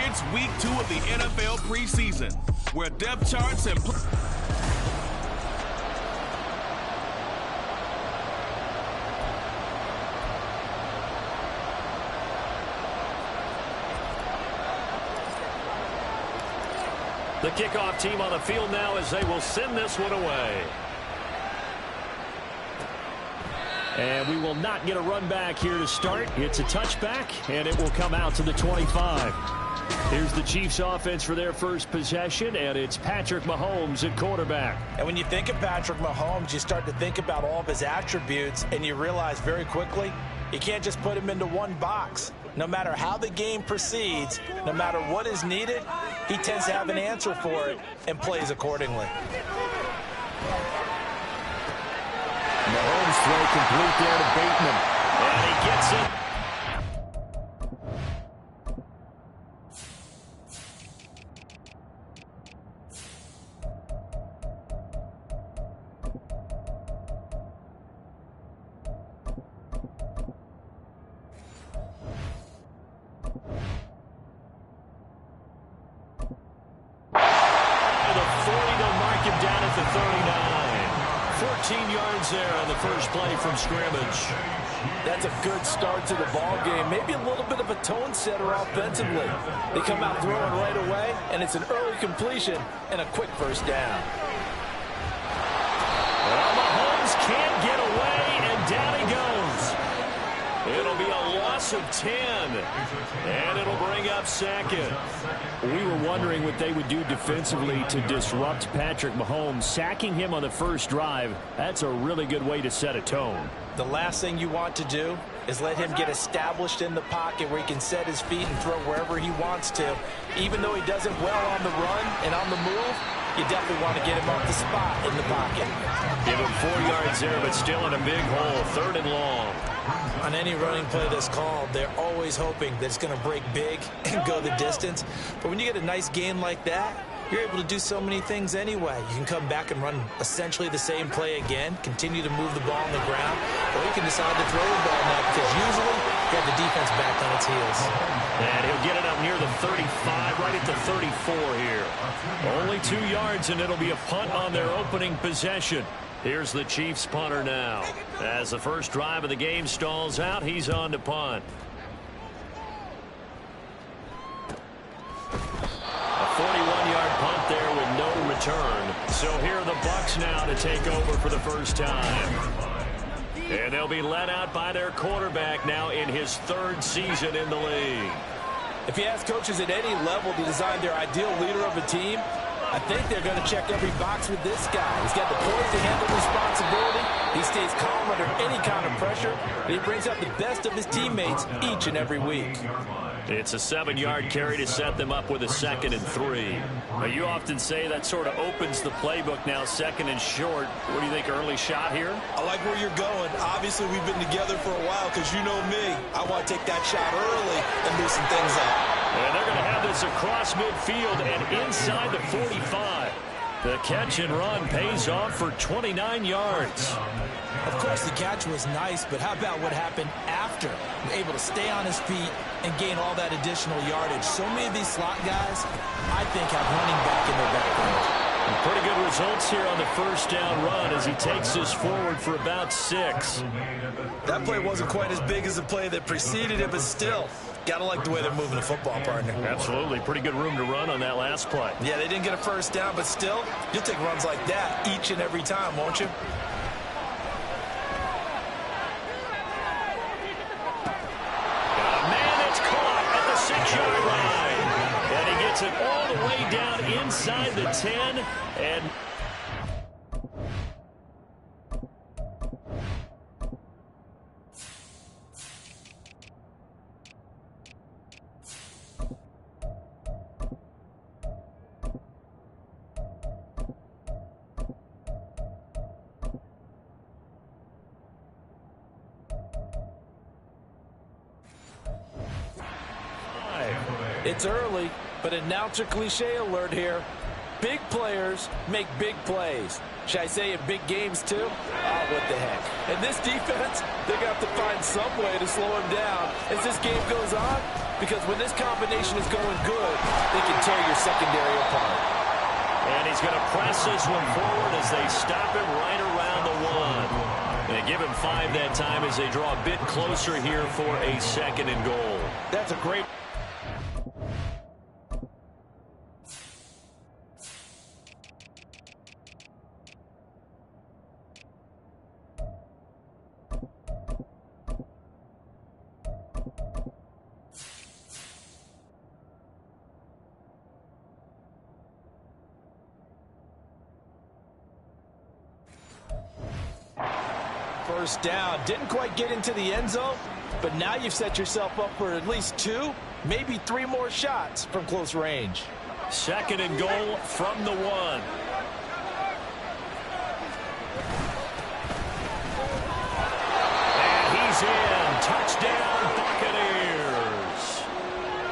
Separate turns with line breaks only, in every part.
It's week 2 of the NFL preseason, where depth charts and
the kickoff team on the field now as they will send this one away. And we will not get a run back here to start. It's a touchback, and it will come out to the 25. Here's the Chiefs offense for their first possession, and it's Patrick Mahomes at quarterback.
And when you think of Patrick Mahomes, you start to think about all of his attributes, and you realize very quickly you can't just put him into one box. No matter how the game proceeds, no matter what is needed, he tends to have an answer for it and plays accordingly.
Mahomes throw complete there to Bateman. And he gets it. The 40 to mark him down at the 39. 14 yards there on the first play from scrimmage.
That's a good start to the ball game. Maybe a little bit of a tone setter offensively. They come out throwing right away, and it's an early completion and a quick first down.
Well, Mahomes can't get away, and down he goes. It'll be a loss of 10, and it'll bring up second. We were wondering what they would do defensively to disrupt Patrick Mahomes. Sacking him on the first drive, that's a really good way to set a tone.
The last thing you want to do is let him get established in the pocket where he can set his feet and throw wherever he wants to. Even though he does it well on the run and on the move, you definitely want to get him off the spot in the pocket.
Give him 4 yards there, but still in a big hole, 3rd and long.
On any running play that's called, they're always hoping that it's going to break big and go the distance. But when you get a nice game like that, you're able to do so many things anyway. You can come back and run essentially the same play again, continue to move the ball on the ground, or you can decide to throw the ball now because usually you have the defense back on its heels.
And he'll get it up near the 35, right at the 34 here. Only 2 yards, and it'll be a punt on their opening possession. Here's the Chiefs punter now. As the first drive of the game stalls out, he's on to punt. A 41-yard punt there with no return. So here are the Bucs now to take over for the first time. And they'll be led out by their quarterback now in his 3rd season in the league.
If you ask coaches at any level to design their ideal leader of a team, I think they're going to check every box with this guy. He's got the poise to handle responsibility. He stays calm under any kind of pressure, and he brings out the best of his teammates each and every week.
It's a 7-yard carry to set them up with a 2nd and 3. Now, you often say that sort of opens the playbook now, 2nd and short. What do you think, early shot here?
I like where you're going. Obviously, we've been together for a while because you know me. I want to take that shot early and loosen things up.
And they're going to have this across midfield and inside the 45. The catch and run pays off for 29 yards.
Of course, the catch was nice, but how about what happened after? Able to stay on his feet and gain all that additional yardage. So many of these slot guys, I think, have running back in their background.
And pretty good results here on the first down run as he takes this forward for about 6.
That play wasn't quite as big as the play that preceded it, but still, got to like the way they're moving the football, partner.
Absolutely. Pretty good room to run on that last play.
Yeah, they didn't get a first down, but still, you'll take runs like that each and every time, won't you?
Man, it's caught at the 6-yard line. way down inside the 10. And
it's early, but announcer cliche alert here. Big players make big plays. Should I say in big games too? Oh, what the heck. And this defense, they're going to have to find some way to slow him down as this game goes on, because when this combination is going good, they can tear your secondary apart.
And he's going to press this one forward as they stop him right around the 1. They give him 5 that time as they draw a bit closer here for a 2nd and goal.
That's a great... First down. Didn't quite get into the end zone, but now you've set yourself up for at least 2, maybe 3 more shots from close range.
2nd and goal from the 1. And he's in. Touchdown, Buccaneers.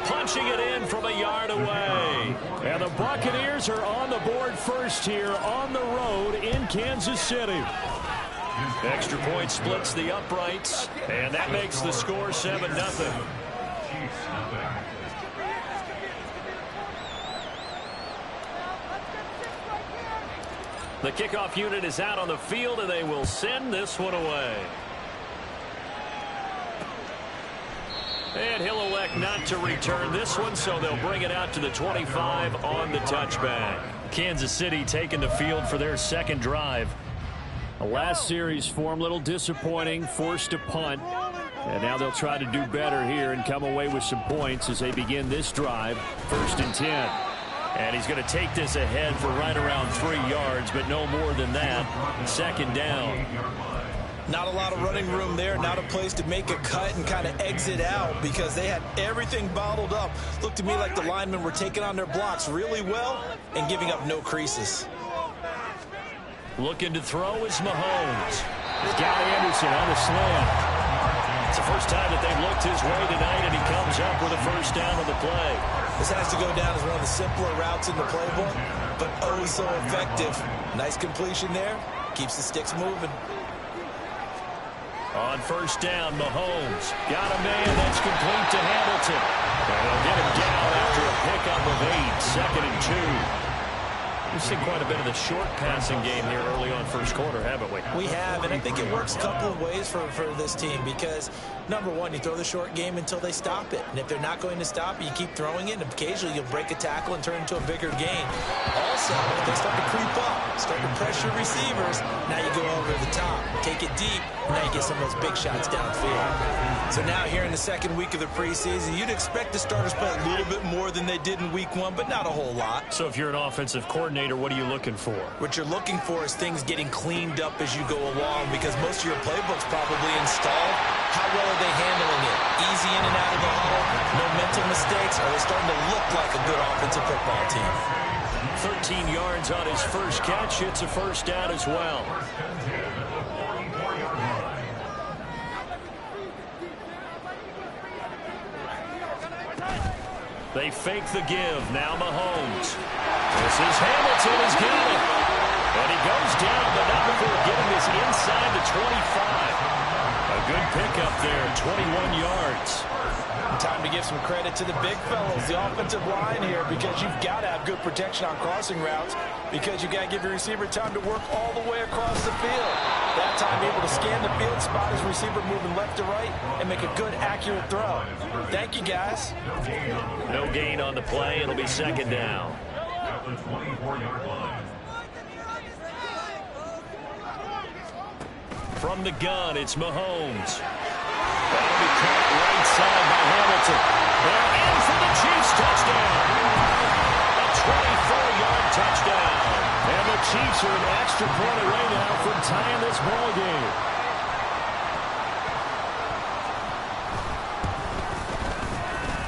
Punching it in from a yard away. And the Buccaneers are on the board first here on the road in Kansas City. Extra point splits the uprights, and that makes the score 7-0. The kickoff unit is out on the field, and they will send this one away. And he'll elect not to return this one, so they'll bring it out to the 25 on the touchback. Kansas City taking the field for their 2nd drive. The last series form, a little disappointing, forced a punt. And now they'll try to do better here and come away with some points as they begin this drive. 1st and 10. And he's going to take this ahead for right around 3 yards, but no more than that. 2nd down.
Not a lot of running room there. Not a place to make a cut and kind of exit out because they had everything bottled up. Looked to me like the linemen were taking on their blocks really well and giving up no creases.
Looking to throw is Mahomes. He's got Anderson on the slant. It's the first time that they've looked his way tonight, and he comes up with a 1st down on the play.
This has to go down as one of the simpler routes in the playbook, but oh so effective. Nice completion there. Keeps the sticks moving.
On 1st down, Mahomes got a man that's complete to Hamilton. And they'll get him down after a pickup of 8. 2nd and 2. We've seen quite a bit of the short passing game here early on first quarter, haven't we?
We have, and I think it works a couple of ways for this team because, number one, you throw the short game until they stop it. And if they're not going to stop it, you keep throwing it, and occasionally you'll break a tackle and turn it into a bigger gain. Also, if they start to creep up, start to pressure receivers, now you go over the top, take it deep, and now you get some of those big shots downfield. So now here in the 2nd week of the preseason, you'd expect the starters play a little bit more than they did in week 1, but not a whole lot.
So if you're an offensive coordinator, what are you looking for?
What you're looking for is things getting cleaned up as you go along because most of your playbook's probably installed. How well are they handling it? Easy in and out of the huddle, no mental mistakes. Are they starting to look like a good offensive football team?
13 yards on his first catch. It's a 1st down as well. They fake the give. Now Mahomes. This is Hamilton. He's got it. And he goes down, but not before getting this inside the 25. A good pickup there, 21 yards.
Time to give some credit to the big fellows, the offensive line here, because you've got to have good protection on crossing routes because you've got to give your receiver time to work all the way across the field. That time able to scan the field, spot his receiver moving left to right, and make a good, accurate throw. Thank you, guys.
No gain on the play. It'll be 2nd down. From the gun, it's Mahomes. That'll be caught right side by Hamilton. They're in for the Chiefs touchdown. A 24-yard touchdown. And the Chiefs are an extra point away now from tying this ball game.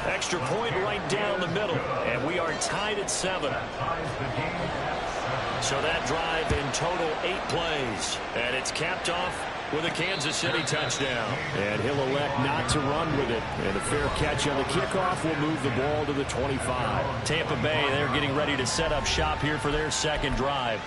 Extra point right down the middle, and we are tied at 7. So that drive in total 8 plays, and it's capped off with a Kansas City touchdown. And he'll elect not to run with it. And a fair catch on the kickoff will move the ball to the 25. Tampa Bay, they're getting ready to set up shop here for their second drive.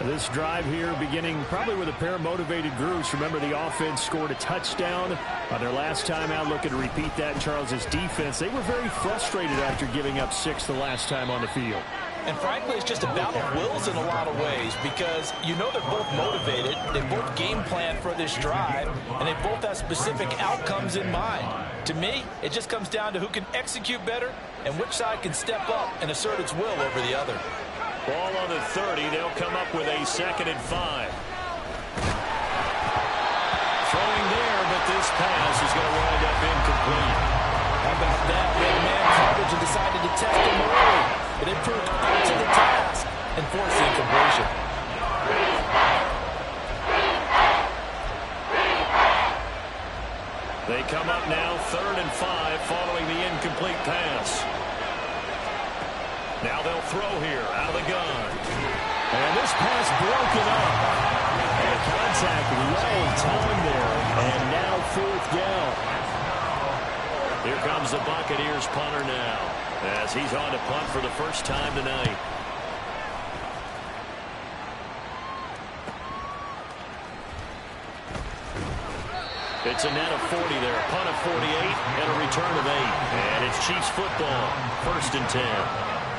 This drive here beginning probably with a pair of motivated groups. Remember, the offense scored a touchdown on their last time out. Looking to repeat that in Charles' defense. They were very frustrated after giving up 6 the last time on the field.
And frankly, it's just a battle of wills in a lot of ways because you know they're both motivated, they both game plan for this drive, and they both have specific outcomes in mind. To me, it just comes down to who can execute better and which side can step up and assert its will over the other.
Ball on the 30. They'll come up with a 2nd and 5. Throwing there, but this pass is going to wind up incomplete.
How about that? We had man coverage and decided to test him early. But it proved up to the task and forced the incompletion.
They come up now 3rd and 5 following the incomplete pass. Now they'll throw here out of the gun. And this pass broken up. And contact well timed there. And now 4th down. Here comes the Buccaneers punter now, as he's on to punt for the first time tonight. It's a net of 40 there, a punt of 48, and a return of 8. And it's Chiefs football, 1st and 10.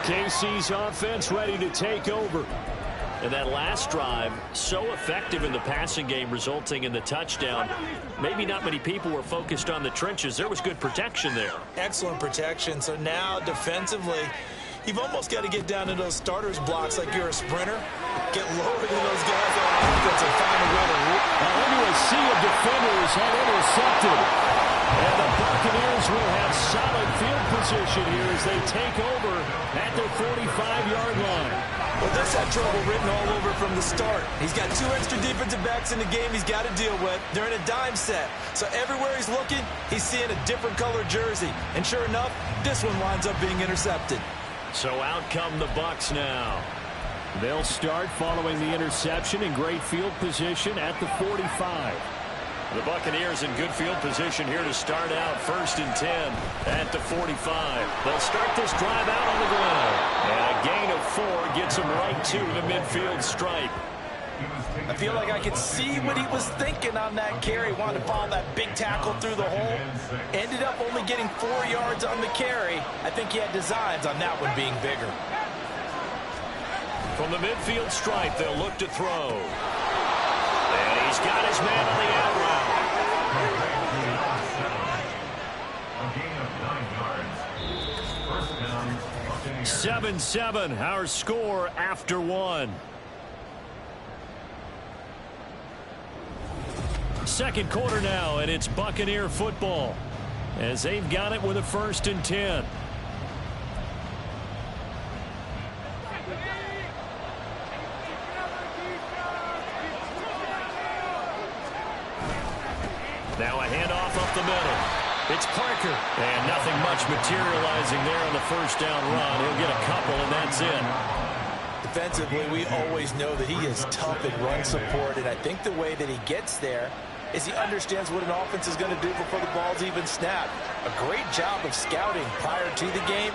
KC's offense ready to take over. And that last drive, so effective in the passing game, resulting in the touchdown. Maybe not many people were focused on the trenches. There was good protection there.
Excellent protection. So now, defensively, you've almost got to get down to those starters blocks like you're a sprinter. Get lower than those guys on offense and find a way to root.
Now into a sea of defenders had intercepted. And the Buccaneers will have solid field position here as they take over at their 45-yard line.
Well, this had trouble written all over from the start. He's got 2 extra defensive backs in the game he's got to deal with. They're in a dime set. So everywhere he's looking, he's seeing a different color jersey. And sure enough, this one winds up being intercepted.
So out come the Bucs now. They'll start following the interception in great field position at the 45. The Buccaneers in good field position here to start out 1st and 10 at the 45. They'll start this drive out on the ground. And a gain of 4 gets them right to the midfield stripe.
I feel like I could see what he was thinking on that carry. Wanted to follow that big tackle through the hole. Ended up only getting 4 yards on the carry. I think he had designs on that one being bigger.
From the midfield stripe, they'll look to throw. And he's got his man on the out route. 7-7, our score after 1. Second quarter now, and it's Buccaneer football as they've got it with a 1st and 10. Now a handoff up the middle. It's Parker. And nothing much materializing there on the 1st down run. He'll get a couple, and that's it.
Defensively, we always know that he is tough in run support, and I think the way that he gets there is he understands what an offense is going to do before the ball's even snapped. A great job of scouting prior to the game,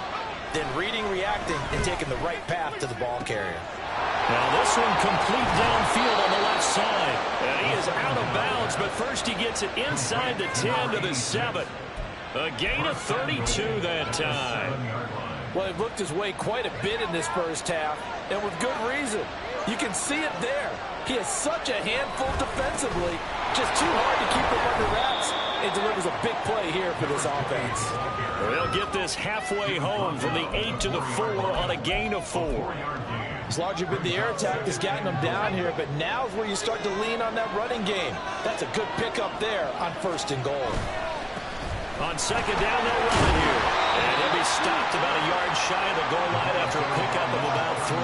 then reading, reacting, and taking the right path to the ball carrier.
Now this one complete downfield on the left side. And he is out of bounds, but first he gets it inside the 10 to the 7. A gain of 32 that time.
Well, he looked his way quite a bit in this first half, and with good reason. You can see it there. He has such a handful defensively, just too hard to keep him under wraps. It delivers a big play here for this offense.
They'll get this halfway home from the 8 to the 4 on a gain of 4.
It's largely been the air attack that's gotten them down here, but now's where you start to lean on that running game. That's a good pickup there on 1st and goal.
On second down, they'll run it here. And he'll be stopped about a yard shy of the goal line after a pickup of about 3.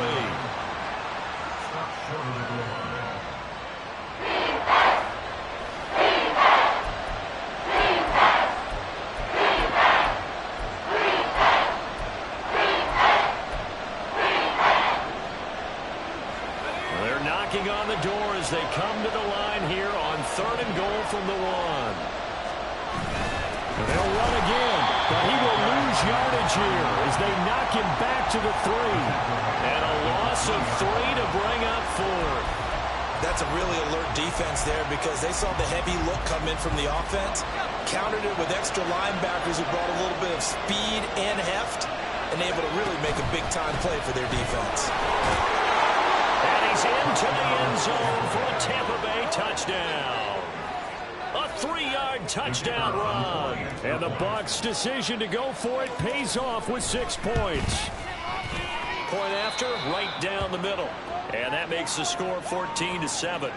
They're knocking on the door as they come to the line here on 3rd and goal from the 1. They'll run again, but he will lose yardage here as they knock him back to the 3. And a loss of 3 to bring up 4.
That's a really alert defense there because they saw the heavy look come in from the offense, countered it with extra linebackers who brought a little bit of speed and heft, and able to really make a big-time play for their defense.
And he's into the end zone for a Tampa Bay touchdown. A 3-yard touchdown run. And the Bucs' decision to go for it pays off with 6 points. Point after, right down the middle. And that makes the score 14-7.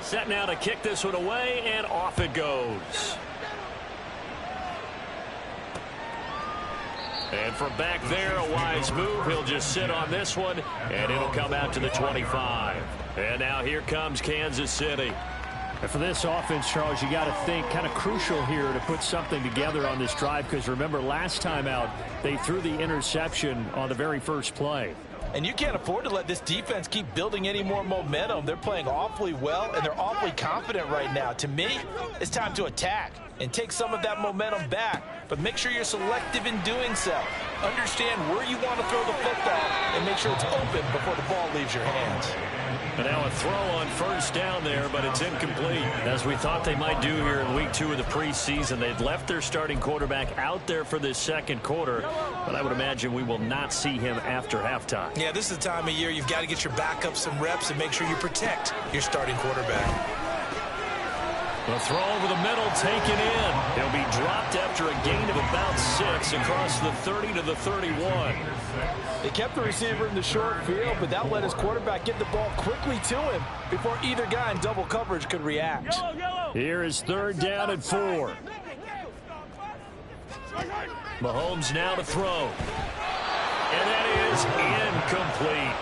Set now to kick this one away, and off it goes. And from back there, a wise move. He'll just sit on this one, and it'll come out to the 25. And now here comes Kansas City.
And for this offense, Charles, you got to think kind of crucial here to put something together on this drive because remember last time out, they threw the interception on the very first play.
And you can't afford to let this defense keep building any more momentum. They're playing awfully well, and they're awfully confident right now. To me, it's time to attack and take some of that momentum back. But make sure you're selective in doing so. Understand where you want to throw the football and make sure it's open before the ball leaves your hands.
And now a throw on first down there, but it's incomplete. As we thought they might do here in week 2 of the preseason, they'd left their starting quarterback out there for this second quarter, but I would imagine we will not see him after halftime.
Yeah, this is the time of year you've got to get your backup some reps and make sure you protect your starting quarterback.
The throw over the middle, taken in. He'll be dropped after a gain of about 6 across the 30 to the 31.
They kept the receiver in the short field, but that let his quarterback get the ball quickly to him before either guy in double coverage could react.
Here is 3rd down and 4. Mahomes now to throw. And that is incomplete.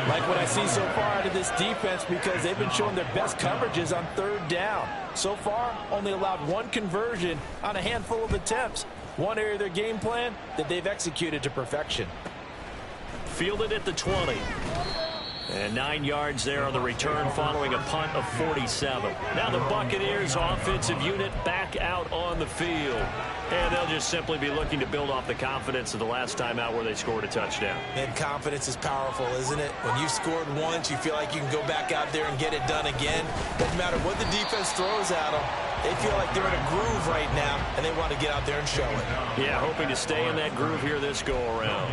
Like what I see so far out of this defense because they've been showing their best coverages on 3rd down. So far, only allowed 1 conversion on a handful of attempts. One area of their game plan that they've executed to perfection.
Fielded at the 20. And 9 yards there on the return following a punt of 47. Now the Buccaneers offensive unit back out on the field. And they'll just simply be looking to build off the confidence of the last time out where they scored a touchdown.
And confidence is powerful, isn't it? When you've scored once, you feel like you can go back out there and get it done again. Doesn't matter what the defense throws at them. They feel like they're in a groove right now, and they want to get out there and show it.
Yeah, hoping to stay in that groove here this go-around.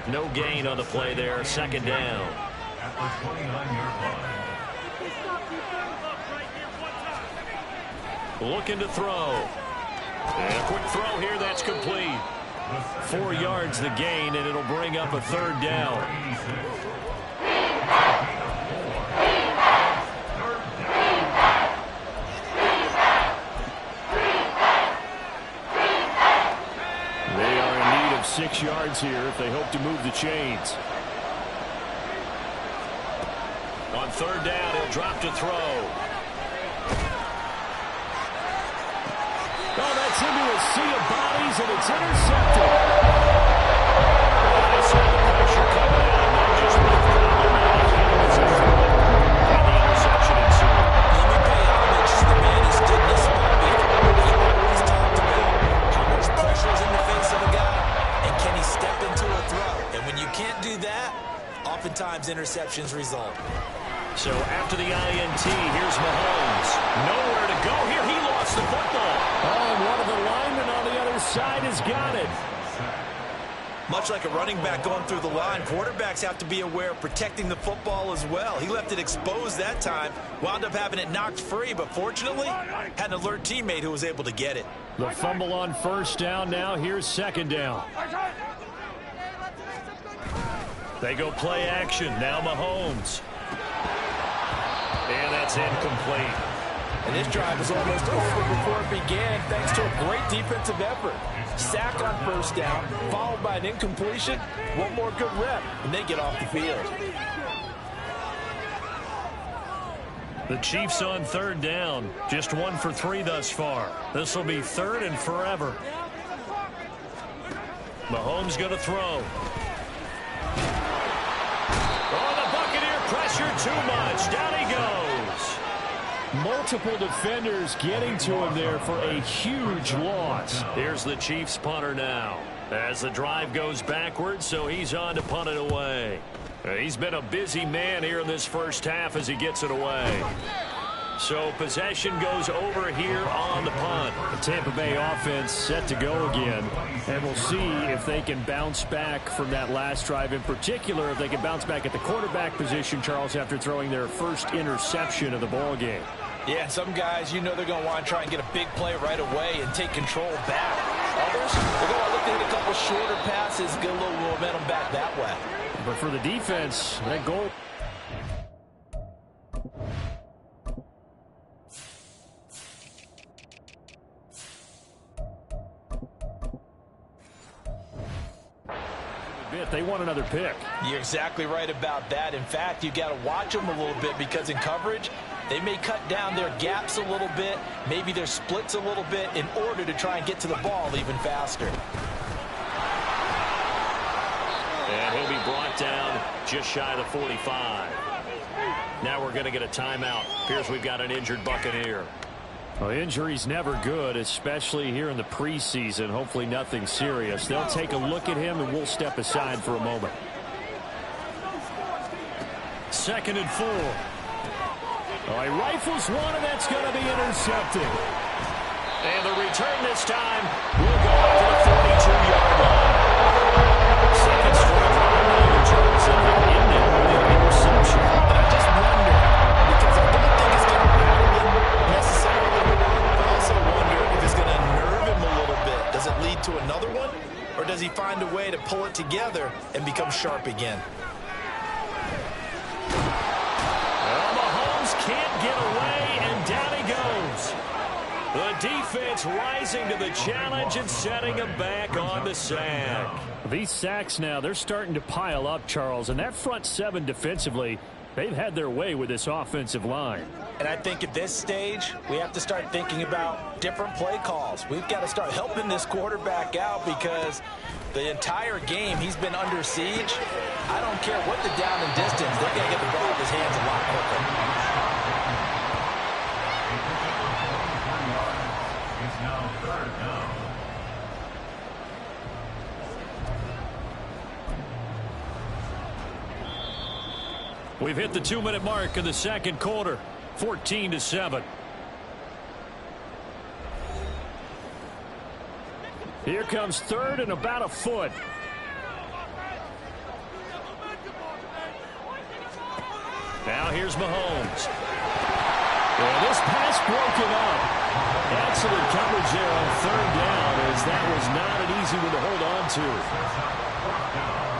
No gain on the play there. 2nd down. Looking to throw. And a quick throw here, that's complete. 4 yards the gain, and it'll bring up a 3rd down. They are in need of 6 yards here if they hope to move the chains. On 3rd down, he'll drop to throw. Oh, that's into a sea of bodies, and it's intercepted. They saw the pressure coming in, and they just went and the interception ensued.
Let me pay homage to the man who stood in this spot before. He always talked about how much pressure is in the face of a guy, and can he step into a throw? And when you can't do that, oftentimes interceptions result.
So after the INT, here's Mahomes. Nowhere to go here. He lost the football. Oh, and one of the linemen on the other side has got it.
Much like a running back going through the line, quarterbacks have to be aware of protecting the football as well. He left it exposed that time, wound up having it knocked free, but fortunately, had an alert teammate who was able to get it.
The fumble on 1st down now. Here's 2nd down. They go play action. Now Mahomes. And that's incomplete.
And this drive was almost over before it began thanks to a great defensive effort. Sack on first down, followed by an incompletion. One more good rep, and they get off the field.
The Chiefs on third down. Just 1 for 3 thus far. This will be third and forever. Mahomes going to throw. Oh, the Buccaneer pressure too much. Down he goes. Multiple defenders getting to him there for a huge loss. Here's the Chiefs punter now. As the drive goes backwards, so he's on to punt it away. He's been a busy man here in this first half as he gets it away. So possession goes over here on the punt. The Tampa Bay offense set to go again. And we'll see if they can bounce back from that last drive. In particular, if they can bounce back at the quarterback position, Charles, after throwing their first interception of the ball game.
Yeah, some guys, you know they're going to want to try and get a big play right away and take control back. Others, they're going to look to hit a couple shorter passes, get a little momentum back that way.
But for the defense, that goal... They want another pick.
You're exactly right about that. In fact, you got to watch them a little bit because in coverage, they may cut down their gaps a little bit, maybe their splits a little bit in order to try and get to the ball even faster.
And he'll be brought down just shy of the 45. Now we're going to get a timeout. Appears we've got an injured Buccaneer.
Well, injury's never good, especially here in the preseason. Hopefully nothing serious. They'll take a look at him, and we'll step aside for a moment. 2nd and 4. Oh, he rifles one, and that's going to be intercepted.
And the return this time will go up to the 42-yard line. Second straight run now in terms of an in-there interception.
And I just wonder, because I don't think it's going to rattle him necessarily, but I also wonder if it's going to nerve him a little bit. Does it lead to another one? Or does he find a way to pull it together and become sharp again?
Well, Mahomes can't get away, and down he goes. The defense rising to the challenge and setting him back on the sack.
These sacks now, they're starting to pile up, Charles, and that front seven defensively, they've had their way with this offensive line.
And I think at this stage, we have to start thinking about different play calls. We've got to start helping this quarterback out because the entire game he's been under siege. I don't care what the down and distance, they're going to get the ball in his hands a lot quicker.
We've hit the 2-minute mark of the second quarter, 14-7. Here comes third and about a foot. Now here's Mahomes. And this pass broken up. Excellent coverage there on third down, as that was not an easy one to hold on to.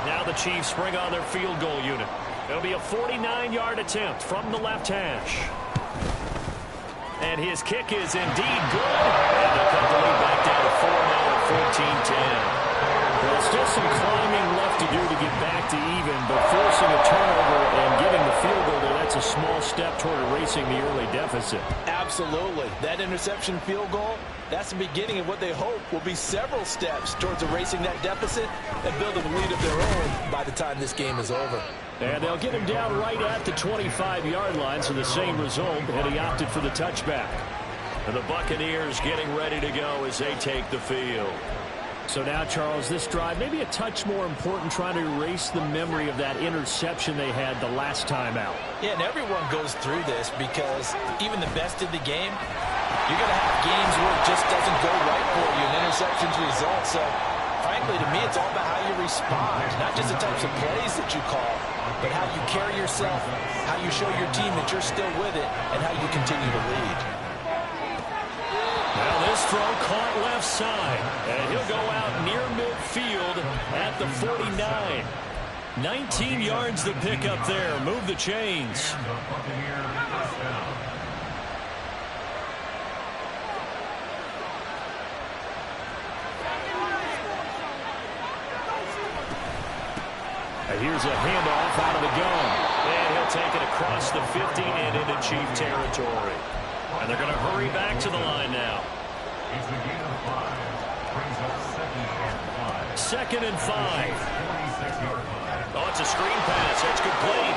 Now the Chiefs bring on their field goal unit. It'll be a 49-yard attempt from the left hash. And his kick is indeed good. And they'll cut the lead back down to 4 now at 14-10.
There's still some climbing left to do to get back to even, but forcing a turnover and getting the field goal there, that's a small step toward erasing the early deficit.
Absolutely. That interception field goal, that's the beginning of what they hope will be several steps towards erasing that deficit and building a lead of their own by the time this game is over.
And they'll get him down right at the 25-yard line, so the same result, and he opted for the touchback.
And the Buccaneers getting ready to go as they take the field.
So now, Charles, this drive maybe a touch more important, trying to erase the memory of that interception they had the last time out.
Yeah, and everyone goes through this because even the best in the game, you're going to have games where it just doesn't go right for you, and interceptions result. So, frankly, to me, it's all about how you respond, not just the types of plays that you call, but how you carry yourself, how you show your team that you're still with it, and how you continue to lead.
Now this throw caught left side, and he'll go out near midfield at the 49. 19 yards to pick up there. Move the chains.
Here's a handoff out of the gun.
And he'll take it across the 50 and into Chief territory. And they're going to hurry back to the line now.
Second and 5.
Oh, it's a screen pass. That's complete.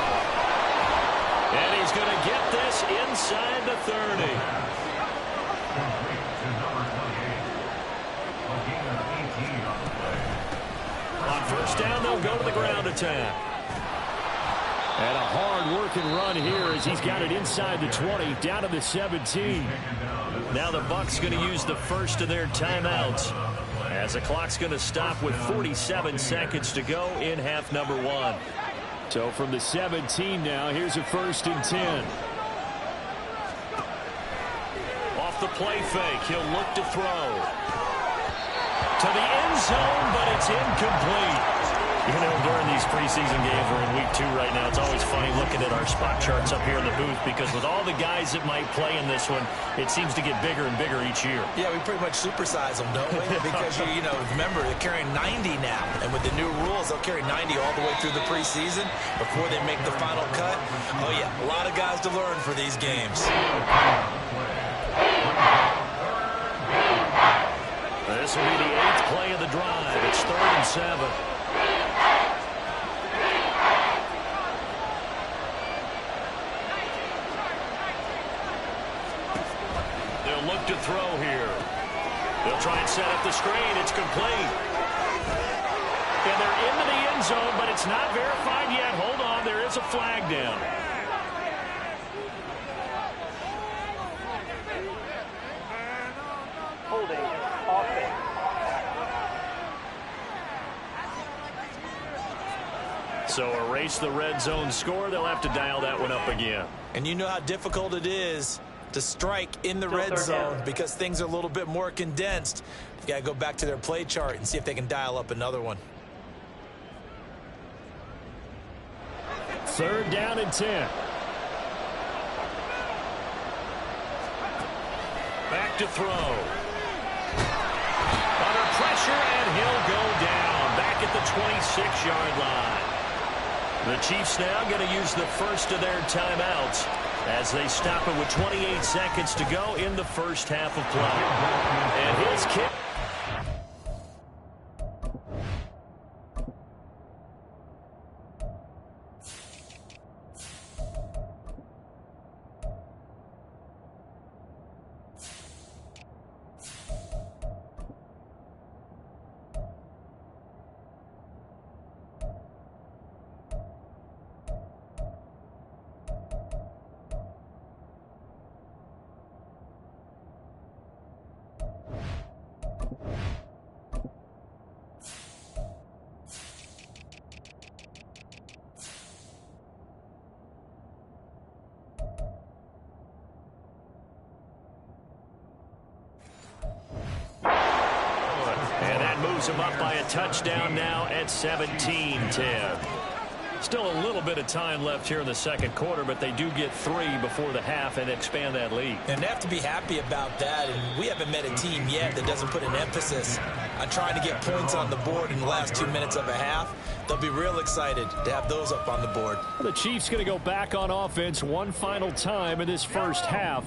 And he's going to get this inside the 30. On first down, they'll go to the ground attack.
And a hard-working run here as he's got it inside the 20, down to the 17.
Now the Bucs going to use the first of their timeouts as the clock's going to stop with 47 seconds to go in half number 1.
So from the 17 now, here's a first and 10.
Off the play fake, he'll look to throw. To the end zone, but it's incomplete. You know, during these preseason games, we're in week 2 right now. It's always funny looking at our spot charts up here in the booth because with all the guys that might play in this one, it seems to get bigger and bigger each year.
Yeah, we pretty much supersize them, don't we? Because, you know, remember, they're carrying 90 now. And with the new rules, they'll carry 90 all the way through the preseason before they make the final cut. Oh, yeah, a lot of guys to learn for these games.
This will be the 8th play of the drive. It's 3rd and 7. They'll look to throw here. They'll try and set up the screen. It's complete. And they're into the end zone, but it's not verified yet. Hold on, there is a flag down. So erase the red zone score. They'll have to dial that one up again.
And you know how difficult it is to strike in the red zone because things are a little bit more condensed. You got to go back to their play chart and see if they can dial up another one.
3rd down and 10.
Back to throw. Under pressure, and he'll go down. Back at the 26-yard line. The Chiefs now going to use the first of their timeouts as they stop it with 28 seconds to go in the first half of play. And his kick. Him up by a touchdown now at 17-10. Still a little bit of time left here in the second quarter, but they do get 3 before the half and expand that lead.
And they have to be happy about that. And we haven't met a team yet that doesn't put an emphasis on trying to get points on the board in the last 2 minutes of a half. They'll be real excited to have those up on the board.
The Chiefs going to go back on offense one final time in this first half.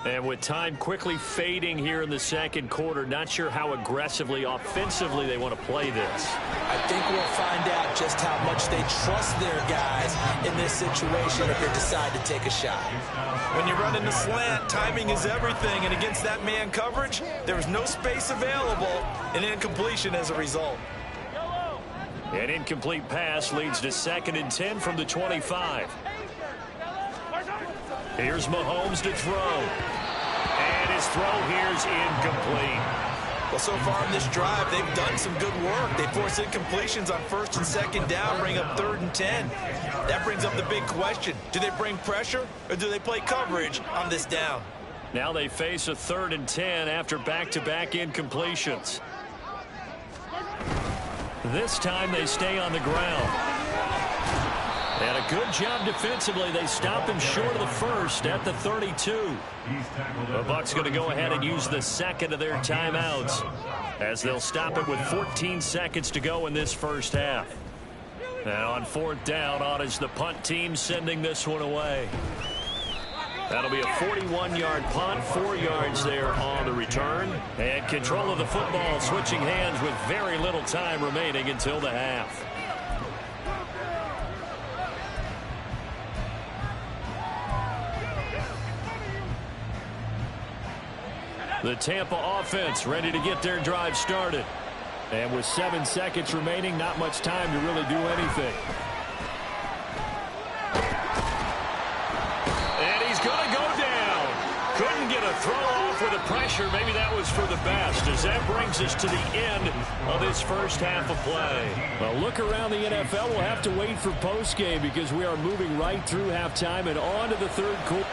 And with time quickly fading here in the second quarter, not sure how aggressively, offensively they want to play this.
I think we'll find out just how much they trust their guys in this situation if they decide to take a shot.
When you're running the slant, timing is everything. And against that man coverage, there was no space available, and incompletion as a result.
An incomplete pass leads to 2nd and 10 from the 25. Here's Mahomes to throw. And his throw here's incomplete.
Well, so far in this drive, they've done some good work. They force incompletions on 1st and 2nd down, bring up 3rd and 10. That brings up the big question. Do they bring pressure or do they play coverage on this down?
Now they face a 3rd and 10 after back-to-back incompletions. This time they stay on the ground. And a good job defensively. They stop him short of the first at the 32. The Bucs going to go ahead and use the second of their timeouts as they'll stop it with 14 seconds to go in this first half.
And on fourth down, on is the punt team sending this one away. That'll be a 41-yard punt, 4 yards there on the return. And control of the football switching hands with very little time remaining until the half. The Tampa offense ready to get their drive started. And with 7 seconds remaining, not much time to really do anything. And he's going to go down. Couldn't get a throw off with the pressure. Maybe that was for the best, as that brings us to the end of this first half of play. Well, look around the NFL. We'll have to wait for postgame because we are moving right through halftime and on to the third quarter.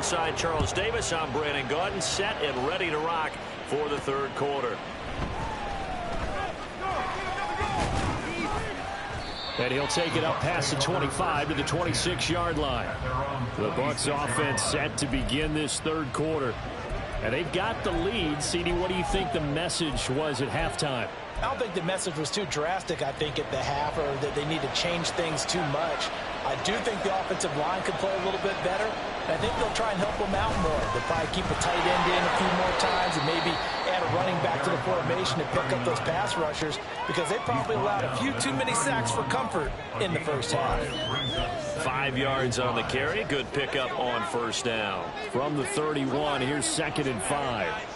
alongside Charles Davis, I'm Brandon Gaudin, set and ready to rock for the third quarter.
And he'll take it up past the 25 to the 26-yard line. The Bucs offense set to begin this third quarter. And they've got the lead. CD, what do you think the message was at halftime?
I don't think the message was too drastic, I think, at the half, or that they need to change things too much. I do think the offensive line could play a little bit better, and I think they'll try and help them out more. They'll probably keep a tight end in a few more times and maybe add a running back to the formation to pick up those pass rushers, because they probably allowed a few too many sacks for comfort in the first half.
5 yards on the carry. Good pickup on first down.
From the 31, here's 2nd and 5.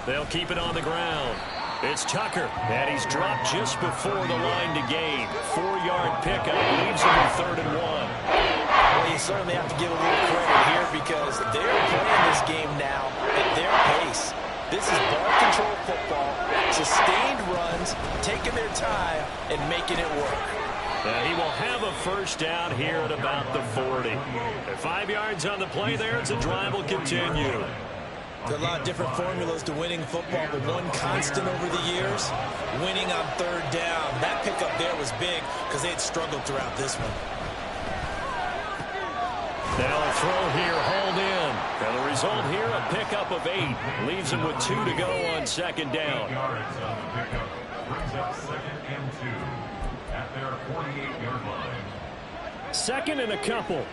They'll keep it on the ground. It's Tucker, and he's dropped just before the line to gain. 4-yard pickup leaves him in 3rd and 1.
Well, you certainly have to give a little credit here because they're playing this game now at their pace. This is ball control football, sustained runs, taking their time, and making it work.
He will have a first down here at about the 40. At 5 yards on the play there, the drive will continue.
There are a lot of different formulas to winning football, but one constant over the years, winning on 3rd down. That pickup there was big because they had struggled throughout this one.
They'll throw here, hold in. And the result here, a pickup of 8. Leaves them with 2 to go on 2nd down.
Brings up 2nd and 2 at their 48-yard line.
2nd and a couple.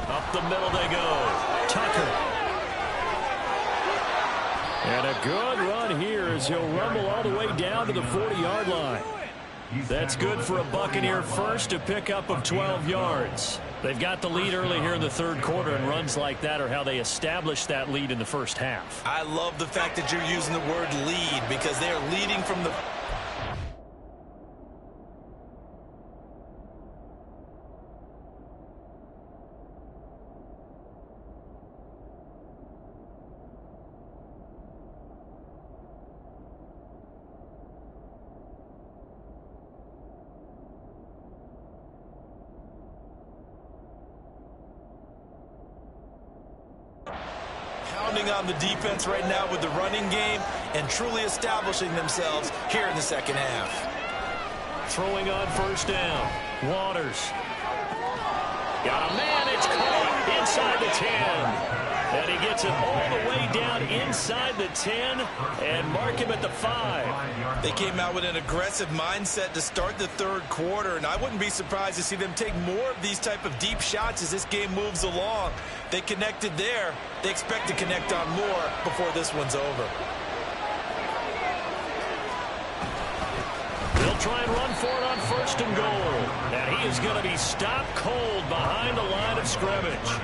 Up the middle they go. Tucker.
And a good run here as he'll rumble all the way down to the 40-yard line.
That's good for a Buccaneer first, a pickup of 12 yards. They've got the lead early here in the third quarter, and runs like that are how they established that lead in the first half.
I love the fact that you're using the word lead because they are leading from the... on the defense right now with the running game and truly establishing themselves here in the second half.
Throwing on first down. Waters. Got a man. It's caught inside the 10. And he gets it all the way down inside the 10 and mark him at the 5.
They came out with an aggressive mindset to start the third quarter, and I wouldn't be surprised to see them take more of these type of deep shots as this game moves along. They connected there. They expect to connect on more before this one's over.
They'll try and run for it on 1st and goal. And he is going to be stopped cold behind the line of scrimmage.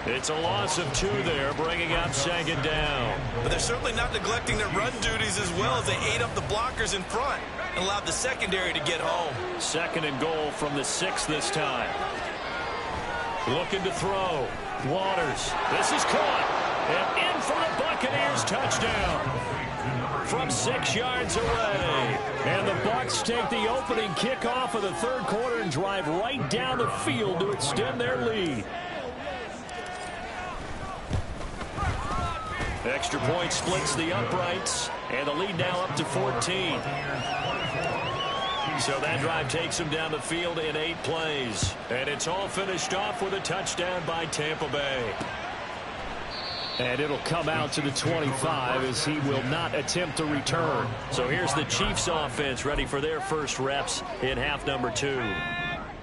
It's a loss of 2 there, bringing up 2nd down.
But they're certainly not neglecting their run duties as well as they ate up the blockers in front and allowed the secondary to get home.
2nd and goal from the 6 this time. Looking to throw. Waters. This is caught. And in for the Buccaneers touchdown. From 6 yards away.
And the Bucs take the opening kickoff of the third quarter and drive right down the field to extend their lead.
Extra point splits the uprights, and the lead now up to 14. So that drive takes them down the field in 8 plays. And it's all finished off with a touchdown by Tampa Bay.
And it'll come out to the 25 as he will not attempt to return.
So here's the Chiefs offense ready for their first reps in half number 2.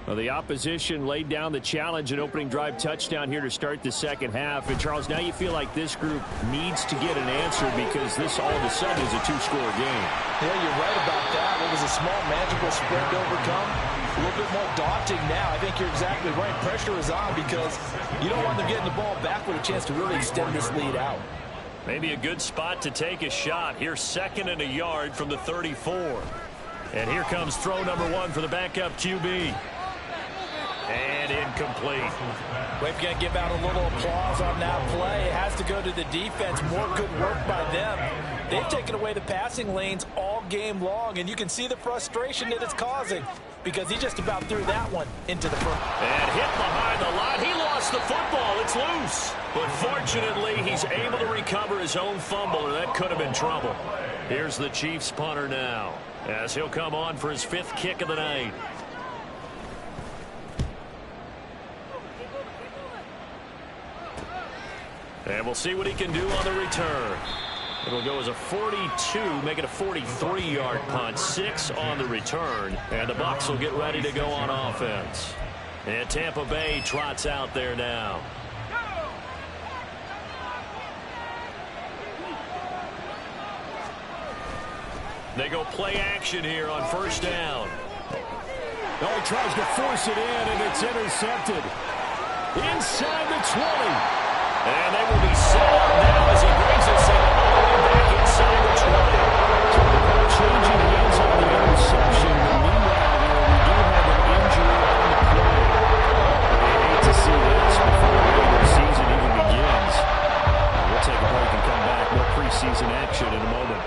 Well, the opposition laid down the challenge and opening drive touchdown here to start the second half. And, Charles, now you feel like this group needs to get an answer because this all of a sudden is a 2-score game.
Yeah, you're right about that. It was a small magical spread to overcome. A little bit more daunting now. I think you're exactly right. Pressure is on because you don't want them getting the ball back with a chance to really extend this lead out.
Maybe a good spot to take a shot. Here's 2nd and a yard from the 34. And here comes throw number 1 for the backup QB. And incomplete.
We've got to give out a little applause on that play. It has to go to the defense. More good work by them. They've taken away the passing lanes all game long, and you can see the frustration that it's causing because he just about threw that one into the front.
And hit behind the line. He lost the football. It's loose. But fortunately, he's able to recover his own fumble, or that could have been trouble. Here's the Chiefs punter now, as he'll come on for his 5th kick of the night. And we'll see what he can do on the return. It'll go as a 42, make it a 43-yard punt, 6 on the return. And the Bucs will get ready to go on offense. And Tampa Bay trots out there now. They go play action here on 1st down.
Oh, he tries to force it in, and it's intercepted. Inside the 20.
And they will be set up now as he brings us in all the way back inside the 20.
So the ball changing hands on the interception. Meanwhile, here we do have an injury on the play. I hate to see this before the regular season even begins. We'll take a break and come back. More preseason action in a moment.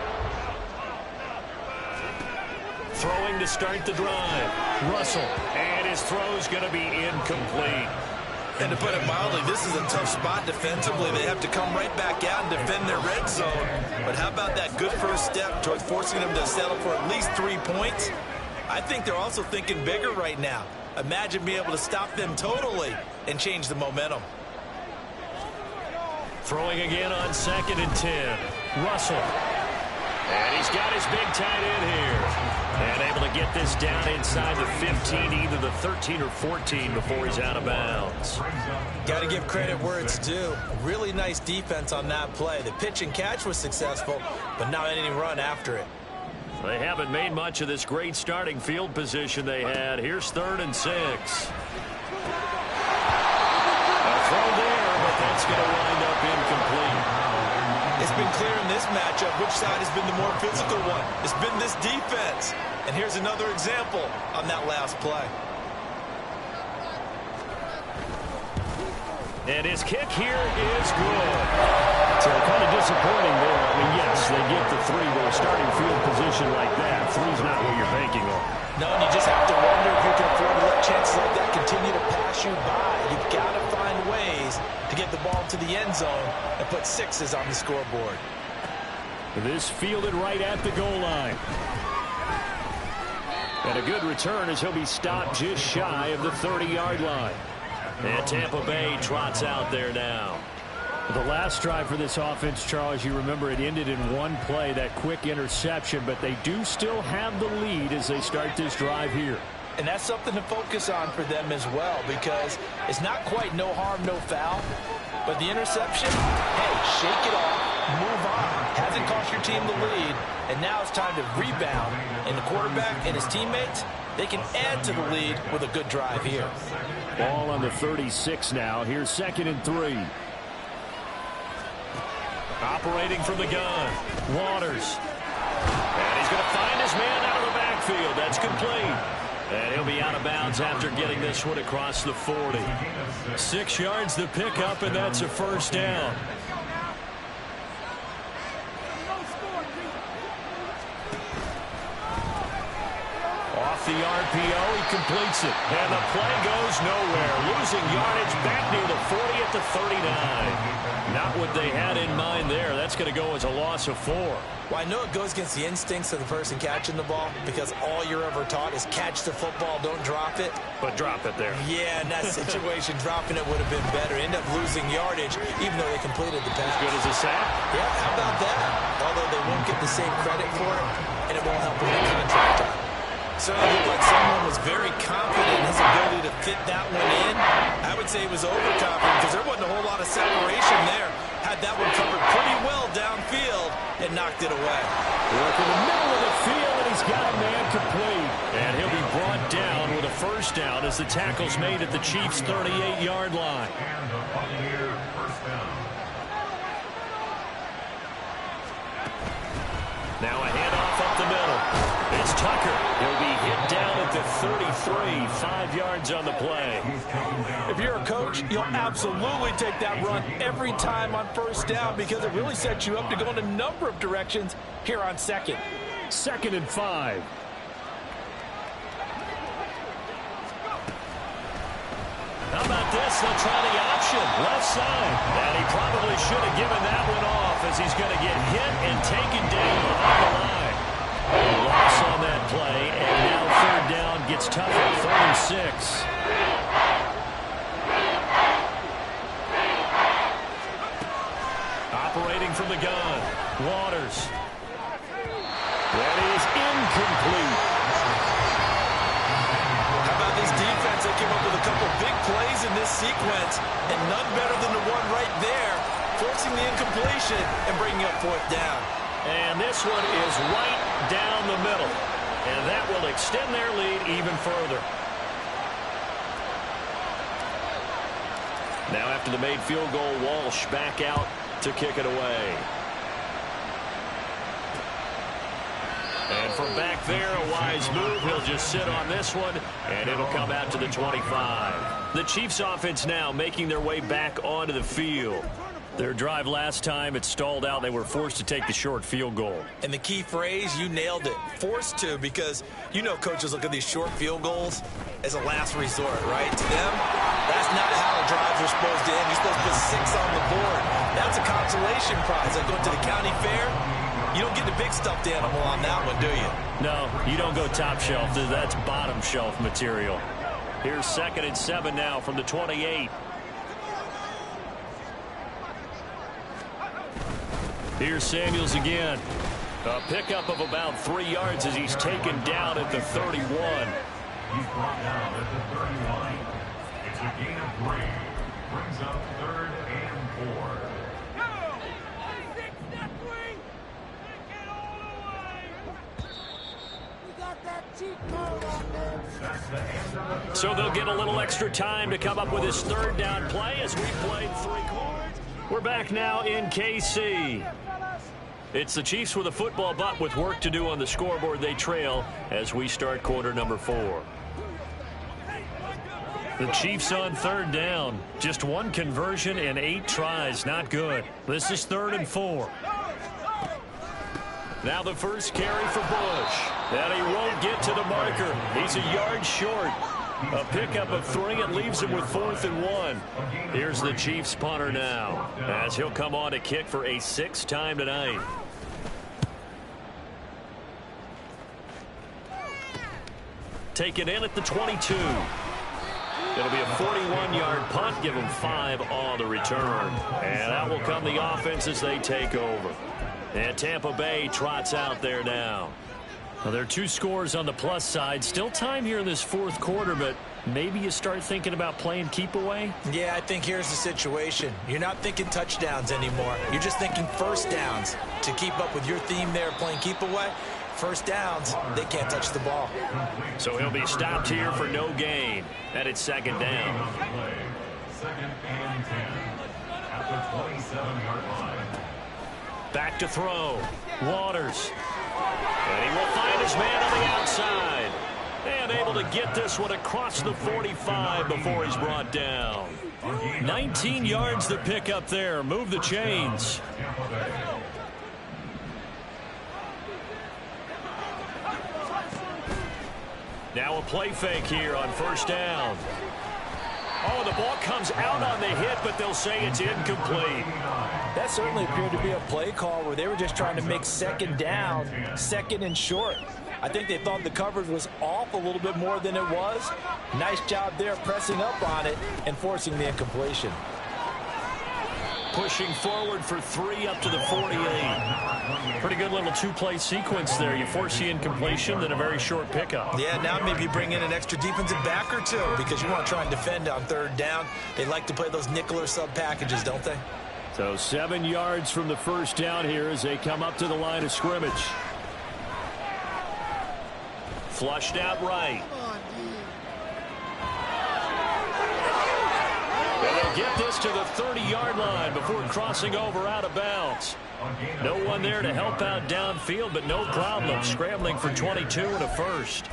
Throwing to start the drive. Russell. And his throw's going to be incomplete.
And to put it mildly, this is a tough spot defensively. They have to come right back out and defend their red zone. But how about that good first step towards forcing them to settle for at least 3 points? I think they're also thinking bigger right now. Imagine being able to stop them totally and change the momentum.
Throwing again on 2nd and 10. Russell. And he's got his big tight end here. And able to get this down inside the 15, either the 13 or 14 before he's out of bounds.
Got to give credit where it's due. Really nice defense on that play. The pitch and catch was successful, but not any run after it.
They haven't made much of this great starting field position they had. Here's 3rd and 6. A throw there, but that's going to wind up incomplete.
It's been clear in this matchup which side has been the more physical one. It's been this defense. And here's another example on that last play.
And his kick here is good.
So kind of disappointing there. I mean, yes, they get the 3, but a starting field position like that, 3's not what you're banking on.
No, and you just have to wonder if you can afford to let chances like that continue to pass you by. You've got to find ways to get the ball to the end zone and put 6s on the scoreboard.
This fielded right at the goal line. And a good return as he'll be stopped just shy of the 30-yard line.
And Tampa Bay trots out there now.
The last drive for this offense, Charles, you remember it ended in 1 play, that quick interception, but they do still have the lead as they start this drive here.
And that's something to focus on for them as well, because it's not quite no harm, no foul. But the interception, hey, shake it off, move on. Hasn't cost your team the lead, and now it's time to rebound. And the quarterback and his teammates, they can add to the lead with a good drive here.
Ball on the 36 now. Here's 2nd and 3.
Operating from the gun, Waters. And he's going to find his man out of the backfield. That's complete. And he'll be out of bounds after getting this one across the 40.
6 yards to pick up, and that's a 1st down.
Off the RPO, he completes it. And the play goes nowhere. Losing yardage back near the 40 at the 39. Not what they had in mind there. That's going to go as a loss of 4.
Well, I know it goes against the instincts of the person catching the ball because all you're ever taught is catch the football, don't drop it.
But drop it there.
Yeah, in that situation, dropping it would have been better. End up losing yardage, even though they completed the pass.
As good as a sack?
Yeah, how about that? Although they won't get the same credit for it, and it won't help with the contract time.
Certainly looked like someone was very confident in his ability to fit that one in. I would say he was overconfident because there wasn't a whole lot of separation there. Had that one covered pretty well downfield and knocked it away.
Work in the middle of the field, and he's got a man complete.
And he'll be brought down with a 1st down as the tackle's made at the Chiefs' 38-yard line.
And the Buccaneers 1st down.
Now a handoff up the middle. It's Tucker. He'll be hit down at the to 33, 5 yards on the play.
If you're a coach, you'll absolutely take that run every time on first down because it really sets you up to go in a number of directions here on second.
2nd and 5.
How about this? They'll try the option. Left side. And he probably should have given that one off as he's going to get hit and taken down behind the line. A loss on that play, and now 3rd down gets tougher. 3rd and 6. Operating from the gun. Waters. That is incomplete.
How about this defense? They came up with a couple big plays in this sequence, and none better than the one right there, forcing the incompletion and bringing up 4th down.
And this one is right down the middle. And that will extend their lead even further. Now after the made field goal, Walsh back out to kick it away. And from back there, a wise move. He'll just sit on this one, and it'll come out to the 25. The Chiefs offense now making their way back onto the field. Their drive last time, it stalled out. They were forced to take the short field goal.
And the key phrase, you nailed it, forced to, because you know coaches look at these short field goals as a last resort, right? To them, that's not how the drives are supposed to end. You're supposed to put 6 on the board. That's a consolation prize. Like going to the county fair, you don't get the big stuffed animal on that one, do you?
No, you don't go top shelf. That's bottom shelf material. Here's 2nd and 7 now from the 28. Here's Samuels again. A pickup of about 3 yards as he's taken down at the 31.
He's brought down at the 31. It's a gain of 3. Brings up 3rd and 4.
So they'll get a little extra time to come up with his 3rd down play as we played 3 quarters. We're back now in KC. It's the Chiefs with a football, but with work to do on the scoreboard, they trail as we start quarter number 4. The Chiefs on 3rd down. Just 1 conversion and 8 tries. Not good. This is 3rd and 4. Now the first carry for Bush. And he won't get to the marker. He's a yard short. A pickup of 3. It leaves him with 4th and 1. Here's the Chiefs punter now, as he'll come on to kick for a 6th time tonight. Taken in at the 22. It'll be a 41-yard punt. Give them 5 on the return. And out will come the offense as they take over. And Tampa Bay trots out there now. Well, there are 2 scores on the plus side. Still time here in this 4th quarter, but maybe you start thinking about playing keep away?
Yeah, I think here's the situation. You're not thinking touchdowns anymore. You're just thinking first downs. To keep up with your theme there, playing keep away, first downs, they can't touch the ball.
So he'll be stopped here for no gain. And it's 2nd down.
2nd and 10 at the 27-yard line.
Back to throw. Waters. And he will find his man on the outside. And able to get this one across the 45 before he's brought down. 19 yards to pick up there. Move the chains. Now a play fake here on 1st down. Oh, the ball comes out on the hit, but they'll say it's incomplete.
That certainly appeared to be a play call where they were just trying to make 2nd down, 2nd and short. I think they thought the coverage was off a little bit more than it was. Nice job there pressing up on it and forcing the incompletion.
Pushing forward for 3 up to the 48. Pretty good little 2-play sequence there. You force the incompletion, then a very short pickup.
Yeah, now maybe you bring in an extra defensive back or 2 because you want to try and defend on 3rd down. They like to play those nickel or sub packages, don't they?
So 7 yards from the first down here as they come up to the line of scrimmage.
Flushed out right. And they'll get this to the 30-yard line before crossing over out of bounds. No one there to help out downfield, but no problem. Scrambling for 22 and a first.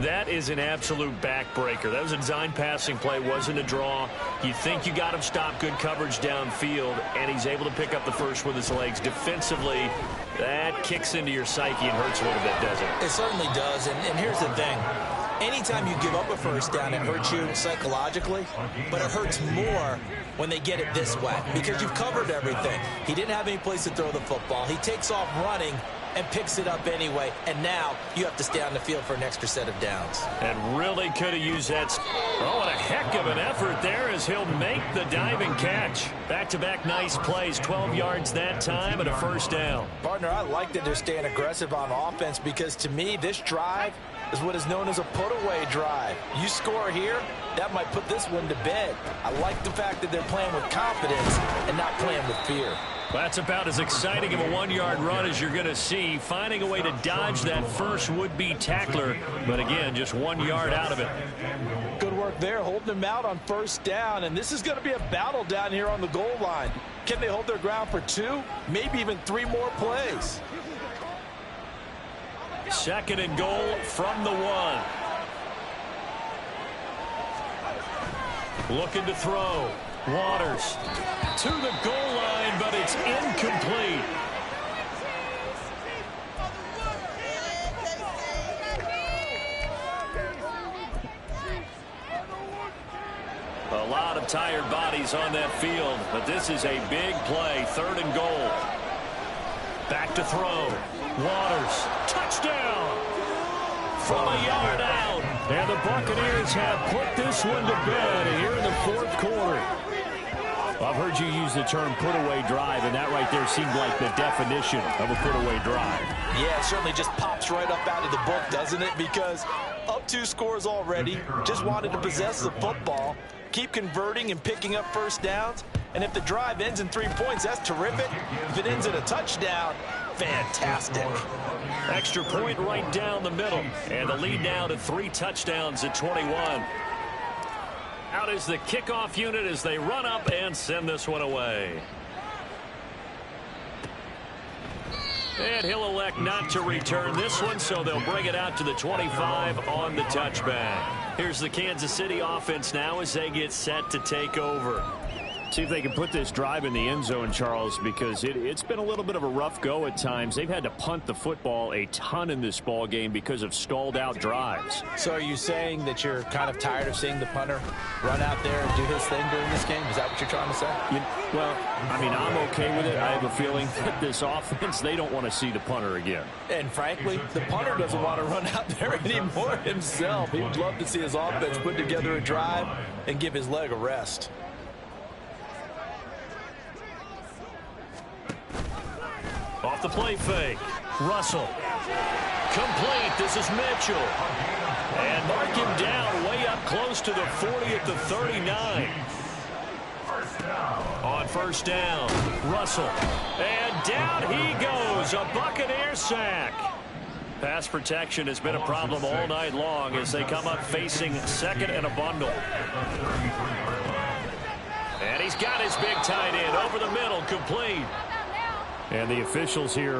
That is an absolute backbreaker. That was a design passing play, wasn't a draw. You think you got him stopped, good coverage downfield, and he's able to pick up the first with his legs. Defensively, that kicks into your psyche and hurts a little bit, doesn't it?
It certainly does, and here's the thing. Anytime you give up a first down, it hurts you psychologically, but it hurts more when they get it this way because you've covered everything. He didn't have any place to throw the football. He takes off running and picks it up anyway, and now you have to stay on the field for an extra set of downs.
And really could have used that. Oh, what a heck of an effort there as he'll make the diving catch. Back-to-back nice plays, 12 yards that time and a first down.
Partner, I like that they're staying aggressive on offense because to me, this drive is what is known as a put-away drive. You score here, that might put this one to bed. I like the fact that they're playing with confidence and not playing with fear.
That's about as exciting of a one-yard run as you're going to see, finding a way to dodge that first would-be tackler, but again, just 1 yard out of it.
Good work there, holding them out on first down, and this is going to be a battle down here on the goal line. Can they hold their ground for 2, maybe even 3 more plays?
Second and goal from the 1. Looking to throw. Waters to the goal line, but it's incomplete. A lot of tired bodies on that field, but this is a big play. Third and goal. Back to throw. Waters. Touchdown. From a yard out. And the Buccaneers have put this one to bed here in the fourth quarter. I've heard you use the term put-away drive, and that right there seemed like the definition of a put-away drive.
Yeah, it certainly just pops right up out of the book, doesn't it? Because up 2 scores already, just wanted to possess the football, keep converting and picking up first downs, and if the drive ends in 3 points, that's terrific. If it ends in a touchdown, fantastic.
Extra point right down the middle, and the lead now to 3 touchdowns at 21. Out is the kickoff unit as they run up and send this one away. And he'll elect not to return this one, so they'll bring it out to the 25 on the touchback. Here's the Kansas City offense now as they get set to take over. See if they can put this drive in the end zone, Charles, because it's been a little bit of a rough go at times. They've had to punt the football a ton in this ball game because of stalled out drives.
So are you saying that you're kind of tired of seeing the punter run out there and do his thing during this game? Is that what you're trying to say?
Well, I mean, I'm okay with it. I have a feeling that this offense, they don't want to see the punter again.
And frankly, the punter doesn't want to run out there anymore himself. He would love to see his offense put together a drive and give his leg a rest.
Off the play fake. Russell. Complete. This is Mitchell. And mark him down way up close to the 40 at the 39. On first down, Russell. And down he goes. A Buccaneer sack. Pass protection has been a problem all night long as they come up facing second and a bundle. And he's got his big tight end over the middle, complete. And the officials here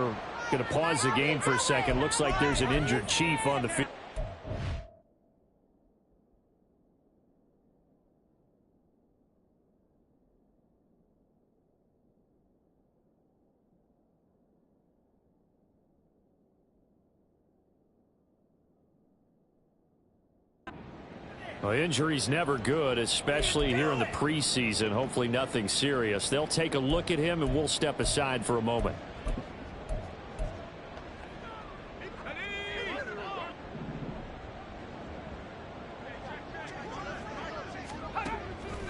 going to pause the game for a second. Looks like there's an injured Chief on the field. Well, injury's never good, especially here in the preseason. Hopefully nothing serious. They'll take a look at him, and we'll step aside for a moment.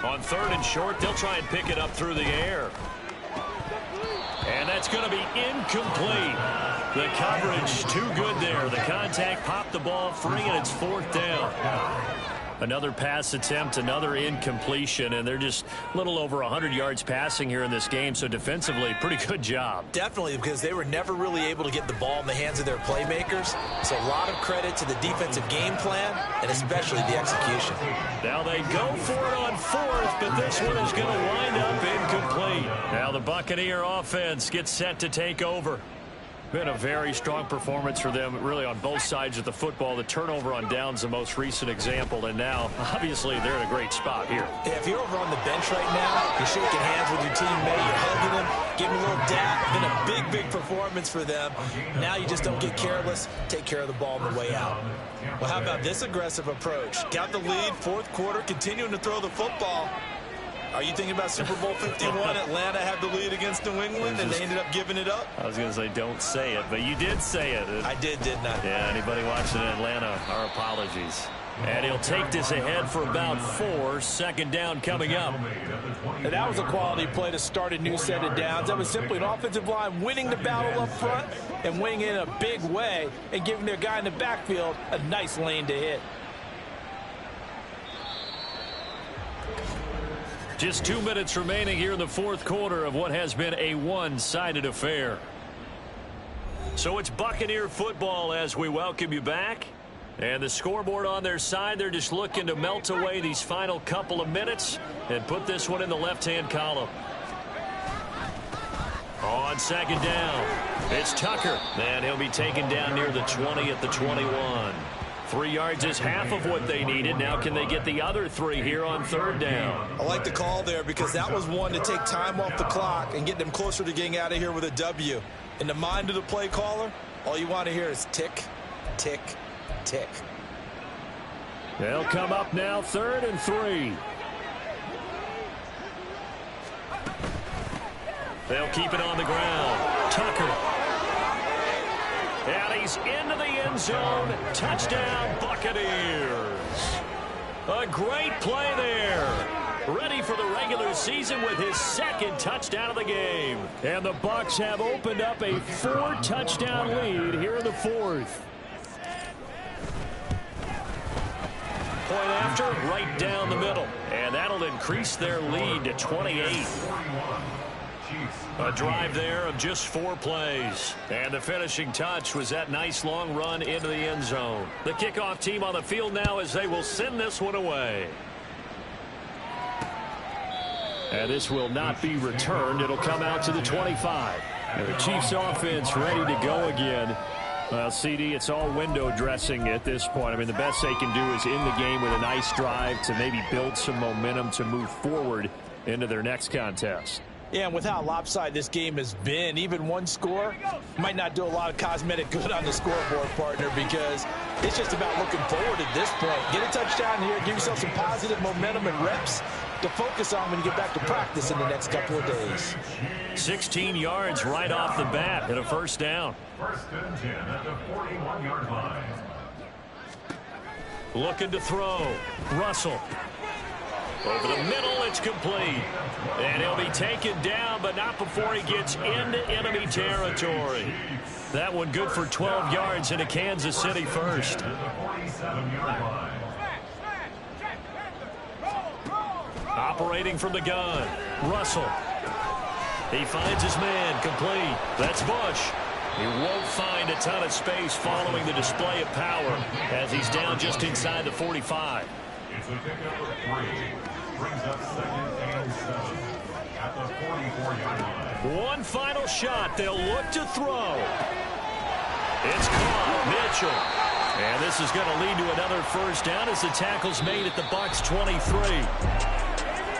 On third and short, they'll try and pick it up through the air. And that's going to be incomplete. The coverage too good there. The contact popped the ball free, and it's fourth down. Another pass attempt, another incompletion, and they're just a little over 100 yards passing here in this game, so defensively, pretty good job.
Definitely, because they were never really able to get the ball in the hands of their playmakers, so a lot of credit to the defensive game plan, and especially the execution.
Now they go for it on fourth, but this one is going to wind up incomplete. Now the Buccaneer offense gets set to take over.
Been a very strong performance for them, really, on both sides of the football. The turnover on downs, the most recent example, and now, obviously, they're in a great spot here.
Yeah, if you're over on the bench right now, you're shaking hands with your teammate, you're hugging them, giving a little dap. Been a big, big performance for them. Now you just don't get careless. Take care of the ball on the way out. Well, how about this aggressive approach? Got the lead, fourth quarter, continuing to throw the football. Are you thinking about Super Bowl 51? Atlanta had the lead against New England, and they ended up giving it up?
I was going to say, don't say it, but you did say it.
I did, didn't I?
Yeah, anybody watching in Atlanta, our apologies. And he'll take this ahead for about 4. Second down coming up.
And that was a quality play to start a new set of downs. That was simply an offensive line winning the battle up front and winning in a big way and giving their guy in the backfield a nice lane to hit.
Just 2 minutes remaining here in the fourth quarter of what has been a one-sided affair. So it's Buccaneer football as we welcome you back. And the scoreboard on their side, they're just looking to melt away these final couple of minutes and put this one in the left-hand column. On second down, it's Tucker. And he'll be taken down near the 20 at the 21. 3 yards is half of what they needed. Now can they get the other 3 here on third down?
I like the call there because that was one to take time off the clock and get them closer to getting out of here with a W. In the mind of the play caller, all you want to hear is tick, tick, tick.
They'll come up now, 3rd and 3. They'll keep it on the ground. Tucker. And he's into the end zone. Touchdown, Buccaneers. A great play there. Ready for the regular season with his 2nd touchdown of the game. And the Bucs have opened up a 4-touchdown lead here in the 4th. Point after, right down the middle. And that'll increase their lead to 28. A drive there of just 4 plays. And the finishing touch was that nice long run into the end zone. The kickoff team on the field now as they will send this one away. And this will not be returned. It'll come out to the 25. And the Chiefs offense ready to go again. Well, CD, it's all window dressing at this point. I mean, the best they can do is in the game with a nice drive to maybe build some momentum to move forward into their next contest.
Yeah, and with how lopsided this game has been, even one score might not do a lot of cosmetic good on the scoreboard, partner, because it's just about looking forward at this point. Get a touchdown here, give yourself some positive momentum and reps to focus on when you get back to practice in the next couple of days.
16 yards right off the bat and a first down.
1st and 10 at the 41-yard line.
Looking to throw. Russell. Over the middle, it's complete. And he'll be taken down, but not before he gets into enemy territory. That one good for 12 yards into Kansas City first. Operating from the gun. Russell. He finds his man, complete. That's Bush. He won't find a ton of space following the display of power as he's down just inside the 45.
It's a pickup of 3. Brings up 2nd and 7 at the 44-yard line.
One final shot. They'll look to throw. It's caught. Mitchell. And this is going to lead to another first down as the tackle's made at the Bucs 23.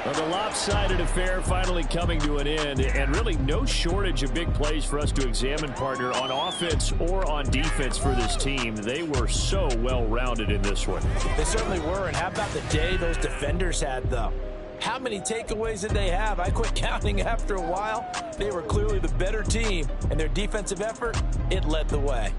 Well, the lopsided affair finally coming to an end, and really no shortage of big plays for us to examine, partner, on offense or on defense for this team. They were so well-rounded in this one.
They certainly were, and how about the day those defenders had, though? How many takeaways did they have? I quit counting after a while. They were clearly the better team, and their defensive effort, it led the way.